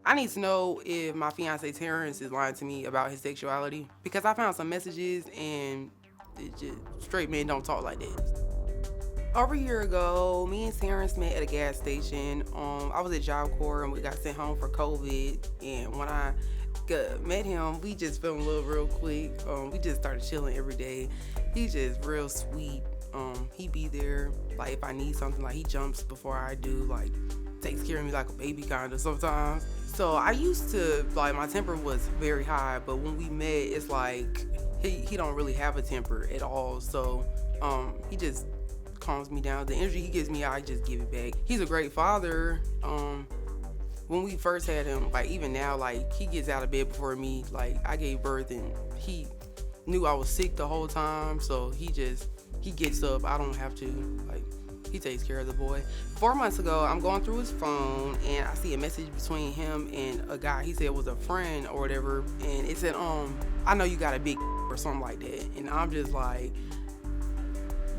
I need to know if my fiance Terrance is lying to me about his sexuality because I found some messages and it just straight men don't talk like that. Over a year ago, me and Terrance met at a gas station. I was at Job Corps and we got sent home for COVID. And when I met him, we just fell in love real quick. We just started chilling every day. He's just real sweet. He be there, like if I need something, like he jumps before I do, like takes care of me like a baby kind of sometimes. So I used to, like my temper was very high, but when we met, it's like he don't really have a temper at all. So he just calms me down. The energy he gives me, I just give it back. He's a great father. When we first had him, like even now, like he gets out of bed before me. Like I gave birth and he knew I was sick the whole time, so he gets up. I don't have to. Like he takes care of the boy. 4 months ago, I'm going through his phone and I see a message between him and a guy. He said was a friend or whatever, and it said, I know you got a big or something like that. And I'm just like,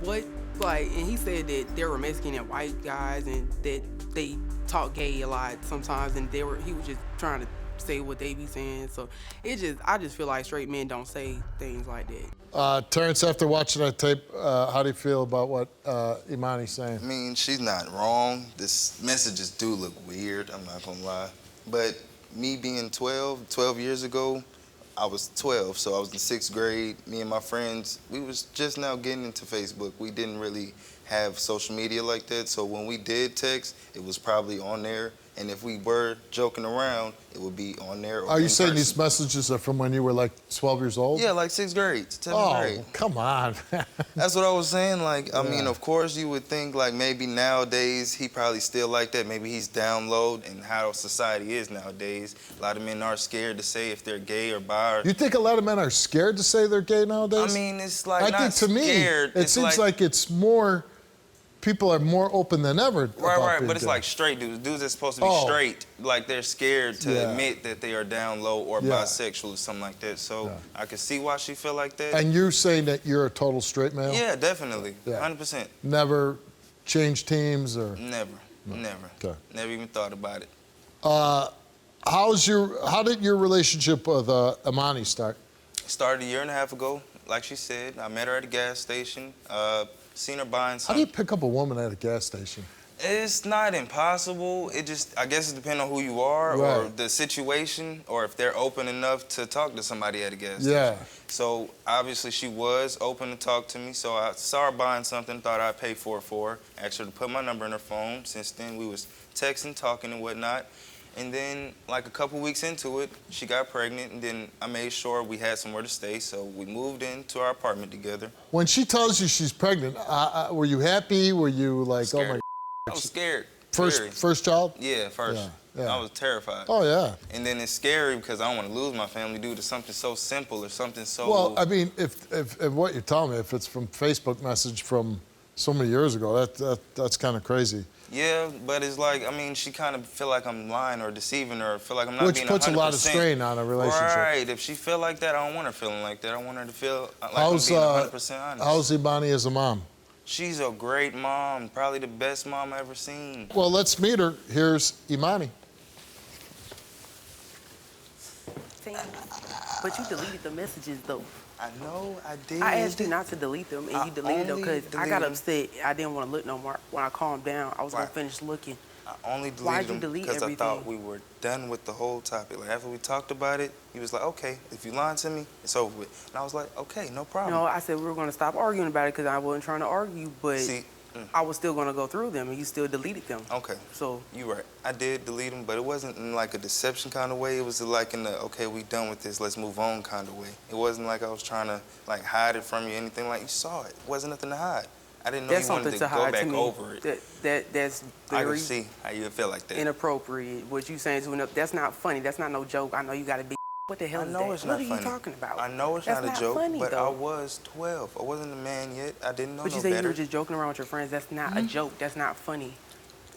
what? Like, and he said that there were Mexican and white guys and that they talk gay a lot sometimes, and he was just trying to say what they be saying. So I just feel like straight men don't say things like that. Terrance, after watching that tape, how do you feel about what Imani's saying? I mean, she's not wrong. This messages do look weird, I'm not gonna lie. But me being 12 years ago, I was 12, so I was in 6th grade. Me and my friends, we was just now getting into Facebook. We didn't really have social media like that, so when we did text, it was probably on there. And if we were joking around, it would be on there. Or are you saying these messages are from when you were like 12 years old? Yeah, like 6th grade, 7th grade. Oh, come on. That's what I was saying. Like, I mean, of course you would think like maybe nowadays he probably still like that. Maybe he's down low and how society is nowadays. A lot of men are scared to say if they're gay or bi. You think a lot of men are scared to say they're gay nowadays? I mean, it's like I think to scared. me, it seems like it's more, people are more open than ever. Right, but it's like straight dudes. Dudes that's supposed to be straight, like they're scared to admit that they are down low or bisexual or something like that. So I can see why she feel like that. And you're saying that you're a total straight male? Yeah, definitely, 100%. Never changed teams or? Never. Okay. Never even thought about it. How did your relationship with Imani start? It started a year and a half ago. Like she said, I met her at a gas station. Seen her buying something. How do you pick up a woman at a gas station? It's not impossible. It just, I guess it depends on who you are or the situation, or if they're open enough to talk to somebody at a gas station. So obviously she was open to talk to me. So I saw her buying something, thought I'd pay for it for her. Asked her to put my number in her phone. Since then we was texting, talking and whatnot. And then, like a couple weeks into it, she got pregnant, and then I made sure we had somewhere to stay, so we moved into our apartment together. When she tells you she's pregnant, were you happy? Were you like, scared. oh my? I was scared. First child? Yeah, first. Yeah. I was terrified. Oh yeah. And then it's scary because I don't want to lose my family due to something so simple or something so. Well, I mean, if what you're telling me, if it's from Facebook message from so many years ago, that's kind of crazy. Yeah, but it's like, I mean, she kind of feel like I'm lying or deceiving her, feel like I'm not being 100%. Which puts a lot of strain on a relationship. Right, if she feel like that, I don't want her feeling like that. I want her to feel like I'm being 100% honest. How's Imani as a mom? She's a great mom, probably the best mom I've ever seen. Well, let's meet her. Here's Imani. But you deleted the messages though. I know, I did. I asked you not to delete them, and you deleted them because I got upset. I didn't want to look no more. When I calmed down, I was going to finish looking. I only deleted them because I thought we were done with the whole topic. Like, after we talked about it, he was like, okay, if you lying to me, it's over with. And I was like, okay, no problem. No, I said we were going to stop arguing about it because I wasn't trying to argue, but I was still going to go through them, and you still deleted them. Okay. So you're right. I did delete them, but it wasn't in like a deception kind of way. It was like in the, okay, we done with this, let's move on kind of way. It wasn't like I was trying to like hide it from you, anything. Like, you saw it. It wasn't nothing to hide. I didn't know you wanted to go back over it. That's very I can see how you feel like that. Inappropriate. What you saying to that's not funny. That's not no joke. I know you got to be. What the hell is that? I know it's not funny. What are you talking about? I know it's that's not a joke, funny, but though. I was 12. I wasn't a man yet. I didn't know no better. But you say you were just joking around with your friends. That's not a joke. That's not funny.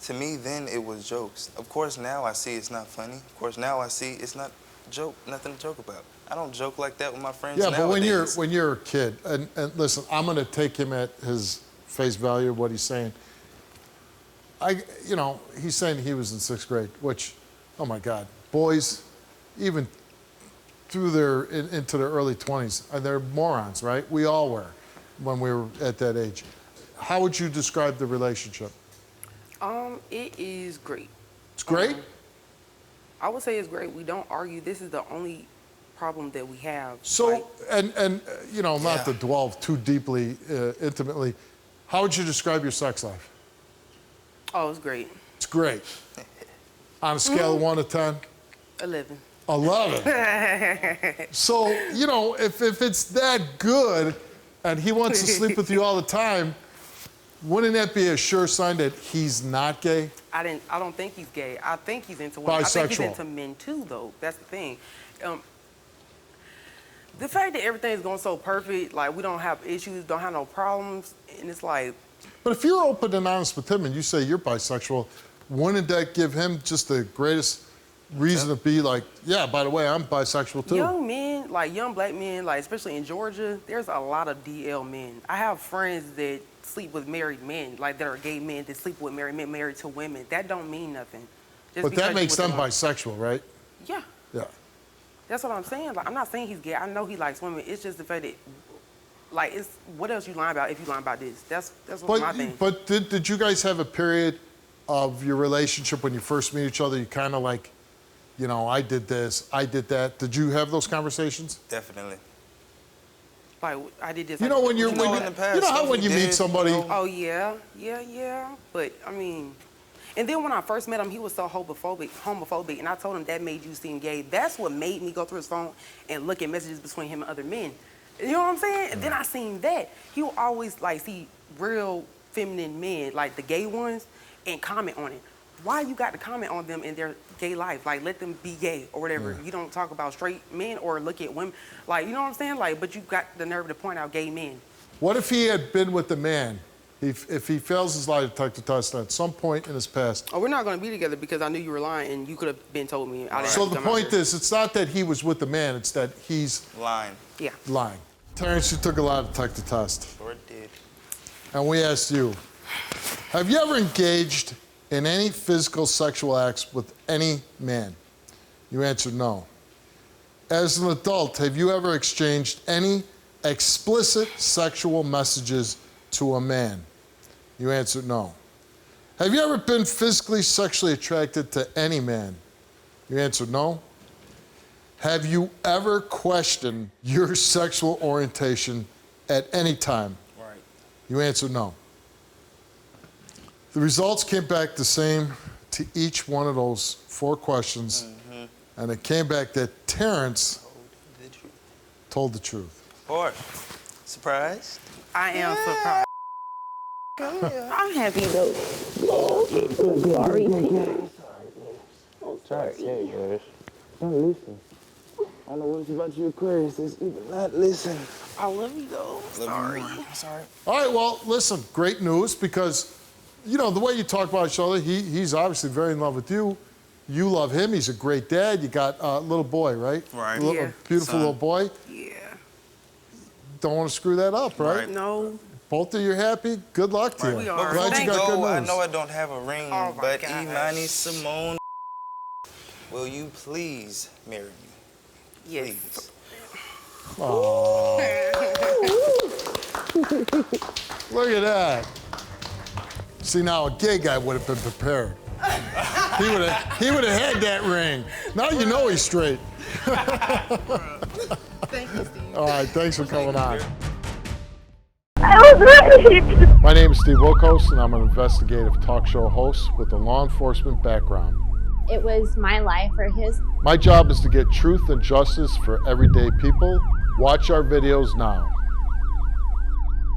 To me, then, it was jokes. Of course, now I see it's not funny. Of course, now I see it's not a joke, nothing to joke about. I don't joke like that with my friends nowadays. But when you're a kid, and listen, I'm going to take him at his face value of what he's saying. He's saying he was in 6th grade, which, oh my God, boys, even through into their early 20s, they're morons, right? We all were when we were at that age. How would you describe the relationship? It is great. It's great? I would say it's great. We don't argue. This is the only problem that we have. So, like, and you know, not to delve too deeply, intimately, how would you describe your sex life? oh, it's great. It's great. On a scale of 1 to 10? 11. 11. So, you know, if it's that good and he wants to sleep with you all the time, wouldn't that be a sure sign that he's not gay? I don't think he's gay. I think he's into women. I think he's Bisexual. into men too, though. That's the thing. The fact that everything's going so perfect, like we don't have issues, don't have no problems, and it's like. But if you're open and honest with him and you say you're bisexual, wouldn't that give him just the greatest reason to be like, yeah, by the way, I'm bisexual too? Young men, like young black men, like especially in Georgia, there's a lot of DL men. I have friends that sleep with married men, like that are gay men that sleep with married men, married to women. That don't mean nothing. Just But because that you makes with them them- bisexual, right? Yeah, Yeah. that's what I'm saying. Like I'm not saying he's gay. I know he likes women. It's just the fact that, like, it's what else you lying about if you lying about this? That's what's my thing. But did you guys have a period of your relationship when you first meet each other, you kind of like, you know, I did this, I did that. Did you have those conversations? Definitely. Like I did this. You know when you're, You know, when in you, the past, you know how stuff when we you meet did, somebody, you know? Oh yeah. But I mean, and then when I first met him, he was so homophobic, and I told him that made you seem gay. That's what made me go through his phone and look at messages between him and other men. You know what I'm saying? And then I seen that he will always like see real feminine men, like the gay ones, and comment on it. Why you got to comment on them in their gay life? Like, let them be gay or whatever. You don't talk about straight men or look at women. Like, you know what I'm saying? Like, but you got the nerve to point out gay men. what if he had been with the man? If he fails his lie detector test at some point in his past. Oh, we're not going to be together because I knew you were lying and you could have been told me. I didn't So have to the come out point here. is, it's not that he was with the man, it's that he's Lying. Yeah. lying. Terrance, you took a lie detector test. Sure did. And we asked you, have you ever engaged in any physical sexual acts with any man? You answered no. As an adult, have you ever exchanged any explicit sexual messages to a man? You answered no. Have you ever been physically sexually attracted to any man? You answered no. Have you ever questioned your sexual orientation at any time? Right. You answered no. The results came back the same to each one of those 4 questions, and it came back that Terrance told the truth. Boy, surprised? I am surprised. I'm happy though. Glory. Sorry, guys. Don't listen. I don't know what's about you, Aquarius. It's even not listen. I love you though. Sorry. Sorry. All right, well, listen, great news because, you know, the way you talk about each other, he's obviously very in love with you. You love him. He's a great dad. You got a little boy, right? Right. A Yeah. beautiful Son. little boy. Yeah. Don't want to screw that up, right? Right. No. Both of you happy? Good luck to you. We are. But Glad before you we got go, good I news. know I don't have a ring, Oh my but gosh. Imani Simone, will you please marry me? Yes. Please. Look at that. See, now a gay guy would have been prepared. He would have had that ring. Now you know he's straight. Thank you, Steve. All right, thanks for coming on. I was right. My name is Steve Wilkos, and I'm an investigative talk show host with a law enforcement background. It was my life or his. My job is to get truth and justice for everyday people. Watch our videos now.